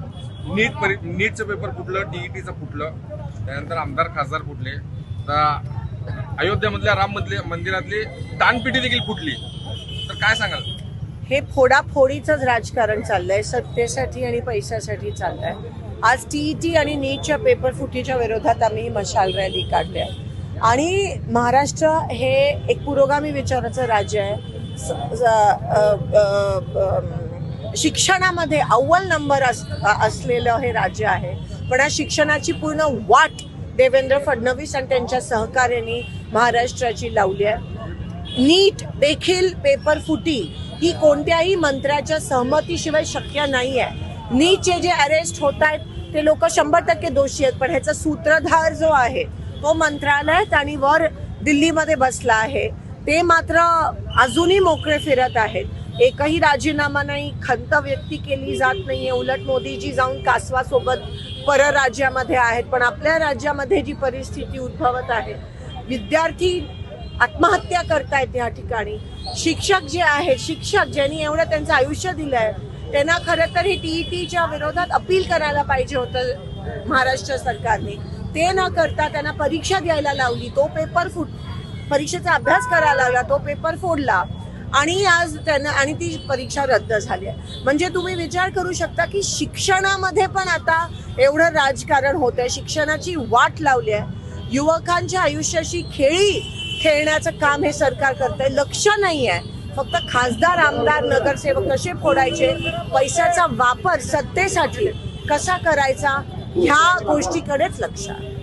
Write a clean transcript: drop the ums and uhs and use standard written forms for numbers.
नीटचं paper फुटलं, टीईटीचं फुटलं, त्यानंतर आमदार खासदार फुटले, तर अयोध्यामधल्या राम मंदिरातली दानपेटी देखील फुटली. तर काय सांगाल? हे फोडाफोडीचंच राजकारण चाललंय, सत्तेसाठी आणि पैशासाठी चाललंय. आज टीईटी आणि नीटच्या पेपर फुटीच्या विरोधात आम्ही मशाल रॅली काढली आहे. आणि महाराष्ट्र हे एक पुरोगामी विचाराचं राज्य आहे. शिक्षणामध्ये अव्वल नंबर असलेलं हे राज्य आहे. पण या शिक्षणाची पूर्ण वाट देवेंद्र फडणवीस आणि त्यांच्या सहकार्याने महाराष्ट्राची लावली आहे. नीट देखील पेपर फुटी ही कोणत्याही मंत्र्याच्या सहमतीशिवाय शक्य नाही आहे. नीटचे जे अरेस्ट होत आहेत ते लोक 100% दोषी आहेत, पण ह्याचा सूत्रधार जो आहे तो मंत्रालयात आणि वर दिल्लीमध्ये बसला आहे. ते मात्र अजूनही मोकळे फिरत आहेत. एकही राजीनामा नाही, खंत व्यक्ती केली जात नाहीये. उलट मोदीजी जाऊन कासवासोबत परराज्यामध्ये आहेत. पण आपल्या राज्यामध्ये जी परिस्थिती उद्भवत आहे, विद्यार्थी आत्महत्या करतायत या ठिकाणी. शिक्षक जे आहेत, शिक्षक ज्यांनी एवढं त्यांचं आयुष्य दिलंय, त्यांना खरं तर हे टीईटीच्या विरोधात अपील करायला पाहिजे होतं महाराष्ट्र सरकारने. ते न करता त्यांना परीक्षा द्यायला लावली, तो पेपर परीक्षेचा अभ्यास करायला लावला, तो पेपर फोडला आणि आज त्यांना आणि ती परीक्षा रद्द झाली आहे. म्हणजे तुम्ही विचार करू शकता की शिक्षणामध्ये पण आता एवढं राजकारण होत आहे. शिक्षणाची वाट लावली आहे. युवकांच्या आयुष्याशी खेळण्याचं काम हे सरकार करतंय. लक्ष नाही आहे, फक्त खासदार, आमदार, नगरसेवक कसे फोडायचे, पैशाचा वापर सत्तेसाठी कसा करायचा, ह्या गोष्टीकडेच लक्ष आहे.